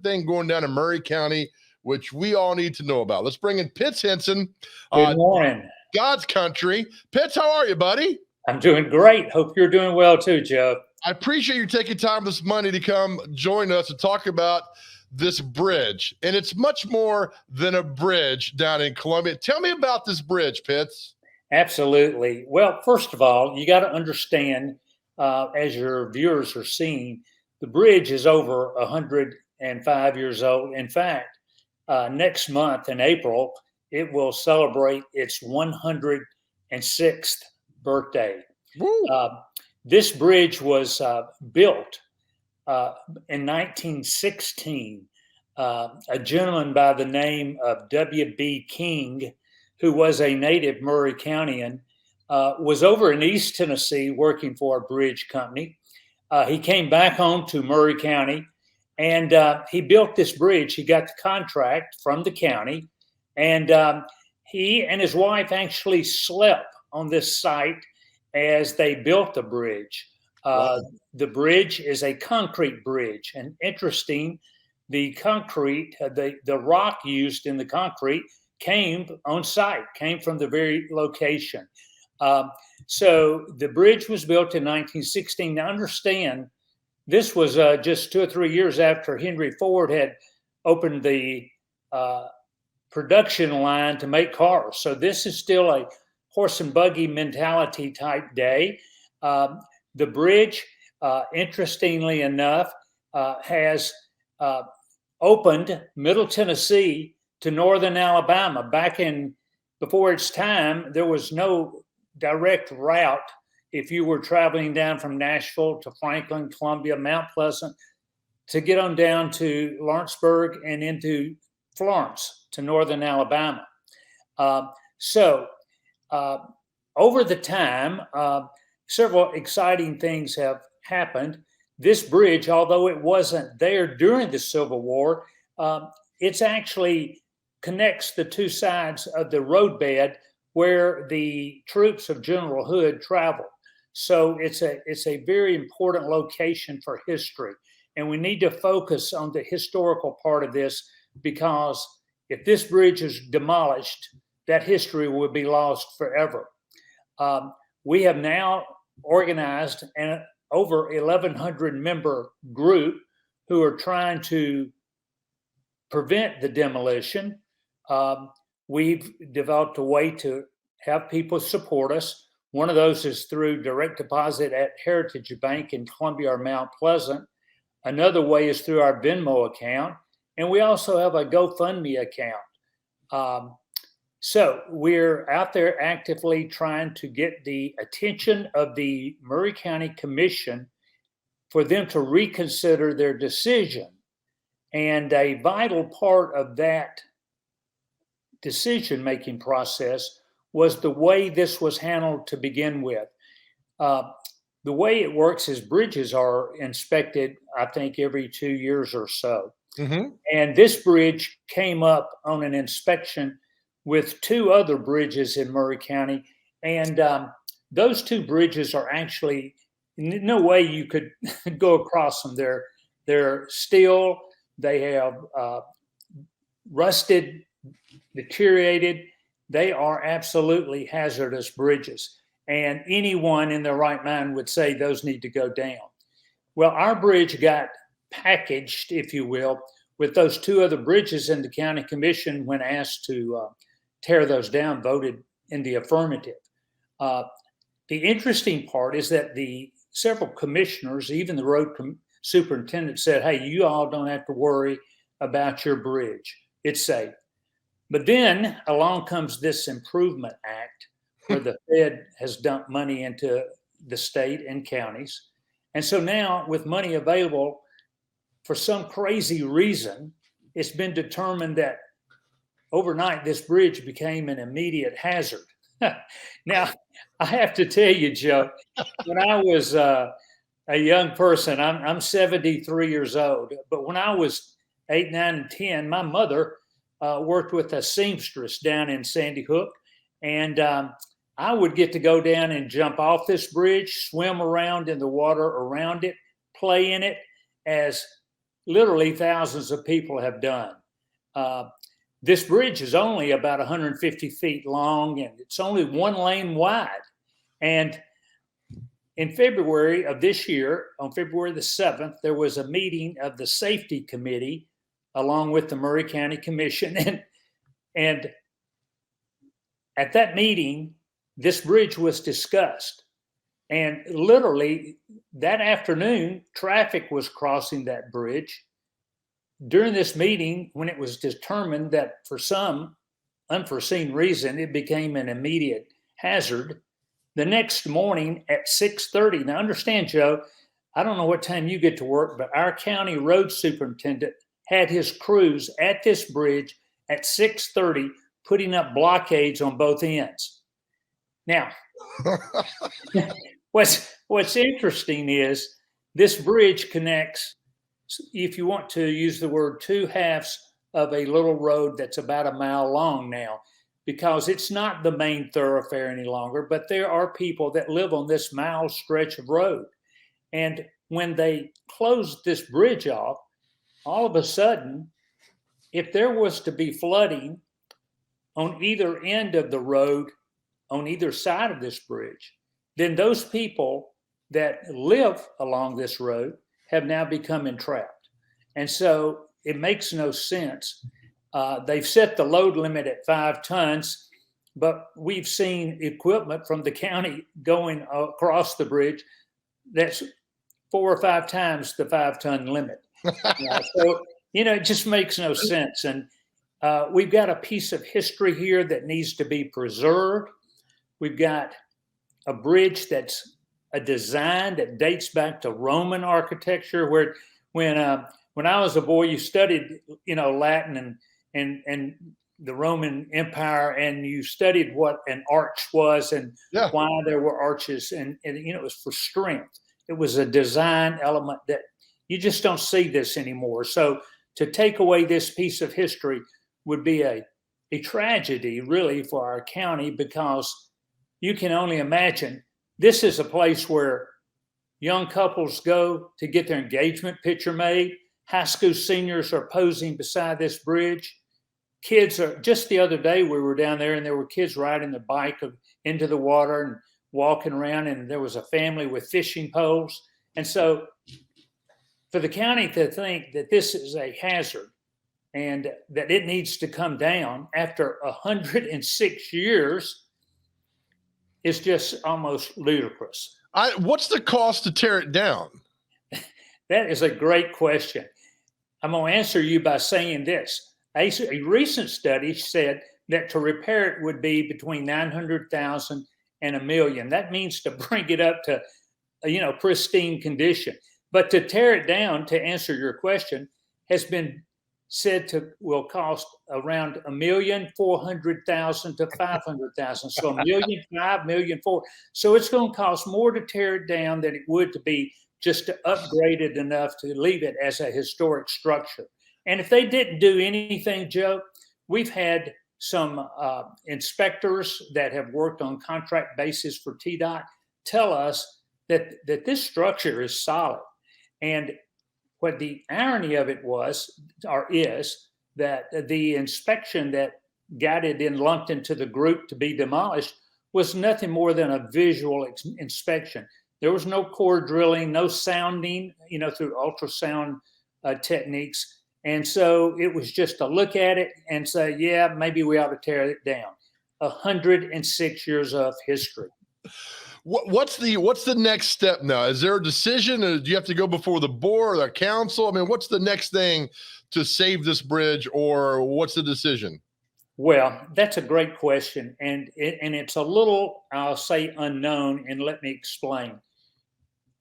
everything going down in Murray County, which we all need to know about. Let's bring in Pitts Hinson. Good morning. God's country. Pitts, how are you, buddy? I'm doing great. Hope you're doing well too, Joe. I appreciate you taking time this Monday to come join us and talk about this bridge. And it's much more than a bridge down in Columbia. Tell me about this bridge, Pitts. Absolutely. Well, first of all, you got to understand, as your viewers are seeing, the bridge is over 105 years old. In fact, next month in April, it will celebrate its 106th birthday. This bridge was built in 1916. A gentleman by the name of W.B. King, who was a native Murray Countyan, was over in East Tennessee working for a bridge company. He came back home to Murray County and he built this bridge. He got the contract from the county, and he and his wife actually slept on this site as they built the bridge. The bridge is a concrete bridge, and interesting, the concrete, the rock used in the concrete came on site, came from the very location. So the bridge was built in 1916. Now understand, this was just 2 or 3 years after Henry Ford had opened the production line to make cars. So this is still a horse and buggy mentality type day. The bridge, interestingly enough, has opened Middle Tennessee to northern Alabama. Before its time, there was no direct route if you were traveling down from Nashville to Franklin, Columbia, Mount Pleasant, to get on down to Lawrenceburg and into Florence to northern Alabama. Over the time, several exciting things have happened. This bridge, although it wasn't there during the Civil War, it's actually connects the two sides of the roadbed where the troops of General Hood traveled. So it's a very important location for history. And we need to focus on the historical part of this, because if this bridge is demolished, that history will be lost forever. We have now organized an over 1,100 member group who are trying to prevent the demolition. We've developed a way to have people support us. One of those is through direct deposit at Heritage Bank in Columbia or Mount Pleasant. Another way is through our Venmo account. And we also have a GoFundMe account. So we're out there actively trying to get the attention of the Murray County Commission for them to reconsider their decision. And a vital part of that decision-making process was the way this was handled to begin with. The way it works is bridges are inspected, I think, every 2 years or so. Mm-hmm. And this bridge came up on an inspection with 2 other bridges in Murray County. And those 2 bridges are actually, no way you could go across them. They're steel, they have rusted, deteriorated. They are absolutely hazardous bridges. And anyone in their right mind would say those need to go down. Well, our bridge got packaged, if you will, with those 2 other bridges, and the county commission, when asked to tear those down, voted in the affirmative. The interesting part is that the several commissioners, even the road superintendent, said, hey, you all don't have to worry about your bridge. It's safe. But then along comes this Improvement Act, where the Fed has dumped money into the state and counties. And so now, with money available, for some crazy reason, it's been determined that overnight this bridge became an immediate hazard. Now, I have to tell you, Joe, when I was a young person, I'm 73 years old, but when I was 8, 9, and 10, my mother worked with a seamstress down in Sandy Hook, and I would get to go down and jump off this bridge, swim around in the water around it, play in it as literally thousands of people have done. This bridge is only about 150 feet long, and it's only one lane wide. And in February of this year, on February the 7th, there was a meeting of the Safety Committee along with the Murray County Commission. And at that meeting, this bridge was discussed. And literally that afternoon, traffic was crossing that bridge. During this meeting, when it was determined that for some unforeseen reason, it became an immediate hazard, the next morning at 6:30, now understand, Joe, I don't know what time you get to work, but our county road superintendent had his crews at this bridge at 6:30 putting up blockades on both ends. Now, what's interesting is this bridge connects, if you want to use the word, two halves of a little road that's about a mile long now, because it's not the main thoroughfare any longer, but there are people that live on this mile stretch of road. And when they closed this bridge off, all of a sudden, if there was to be flooding on either end of the road, on either side of this bridge, then those people that live along this road have now become entrapped. And so it makes no sense. They've set the load limit at 5 tons, but we've seen equipment from the county going across the bridge that's 4 or 5 times the 5-ton limit. So, it just makes no sense. And we've got a piece of history here that needs to be preserved. We've got a bridge that's a design that dates back to Roman architecture, where when I was a boy, you studied, Latin and the Roman Empire, and you studied what an arch was and why there were arches, and it was for strength. It was a design element that you just don't see this anymore. So to take away this piece of history would be a tragedy, really, for our county, because you can only imagine this is a place where young couples go to get their engagement picture made. High school seniors are posing beside this bridge. Kids are, just the other day we were down there and there were kids riding their bike into the water and walking around, and there was a family with fishing poles. And so for the county to think that this is a hazard and that it needs to come down after 106 years is just almost ludicrous. What's the cost to tear it down? That is a great question. I'm going to answer you by saying this. A recent study said that to repair it would be between $900,000 and $1 million. That means to bring it up to, pristine condition. But to tear it down, to answer your question, has been said will cost around $1,400,000 to $500,000. So $1.5 million, $1.4 million. So it's going to cost more to tear it down than it would to be just to upgrade it enough to leave it as a historic structure. And if they didn't do anything, Joe, we've had some inspectors that have worked on contract basis for TDOT tell us that this structure is solid. And what the irony of it is that the inspection that got it lumped into the group to be demolished was nothing more than a visual inspection. There was no core drilling, no sounding, through ultrasound techniques. And so it was just to look at it and say, yeah, maybe we ought to tear it down. 106 years of history. What's the next step now? Is there a decision? Do you have to go before the board or the council? I mean, what's the next thing to save this bridge, or what's the decision? Well, that's a great question. And it's a little, I'll say, unknown, and let me explain.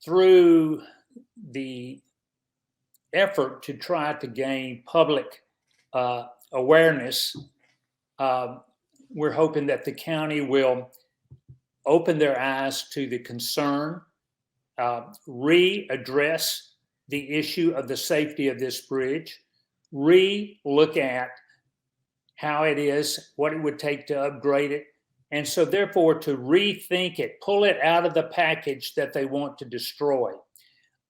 Through the effort to try to gain public awareness, we're hoping that the county will open their eyes to the concern, readdress the issue of the safety of this bridge, look at how it is, what it would take to upgrade it. And so therefore to rethink it, pull it out of the package that they want to destroy.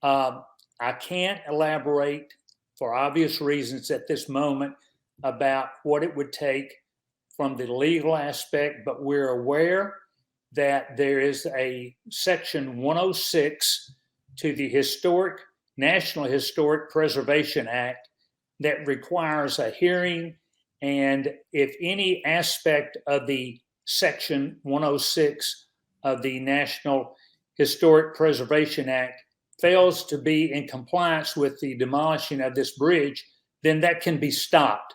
I can't elaborate for obvious reasons at this moment about what it would take from the legal aspect, but we're aware that there is a section 106 to the National Historic Preservation Act that requires a hearing. And if any aspect of the section 106 of the National Historic Preservation Act fails to be in compliance with the demolishing of this bridge, then that can be stopped.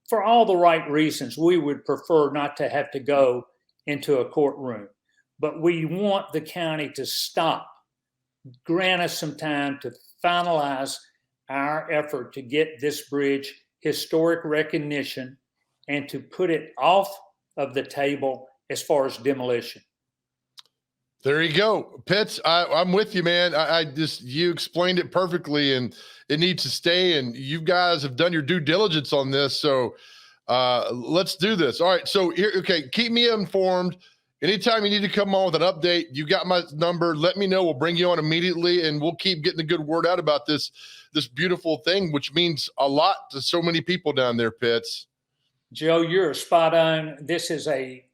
For all the right reasons, we would prefer not to have to go into a courtroom, but we want the county to stop, grant us some time to finalize our effort to get this bridge historic recognition and to put it off of the table as far as demolition. There you go. Pitts, I'm with you, man. You explained it perfectly, and it needs to stay, and you guys have done your due diligence on this. So let's do this. All right. So here, okay, keep me informed. Anytime you need to come on with an update, you got my number. Let me know. We'll bring you on immediately, and we'll keep getting the good word out about this beautiful thing, which means a lot to so many people down there, Pitts. Joe, you're spot on. This is a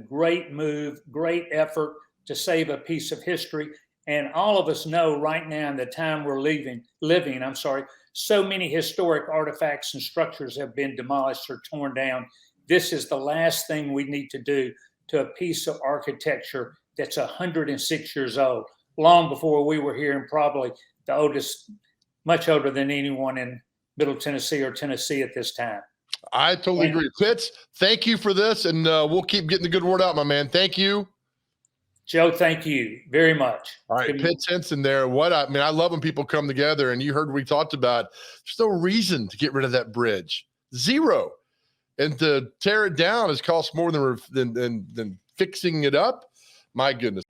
great move, great effort to save a piece of history. And all of us know right now in the time we're living, so many historic artifacts and structures have been demolished or torn down. This is the last thing we need to do to a piece of architecture that's 106 years old, long before we were here, and probably the oldest, much older than anyone in Middle Tennessee or Tennessee at this time. I totally agree. Pitts, thank you for this, and we'll keep getting the good word out, my man. Thank you. Joe, thank you very much. All right, Pitts Hinson there. I love when people come together, and you heard we talked about there's no reason to get rid of that bridge. Zero. And to tear it down has cost more than fixing it up. My goodness.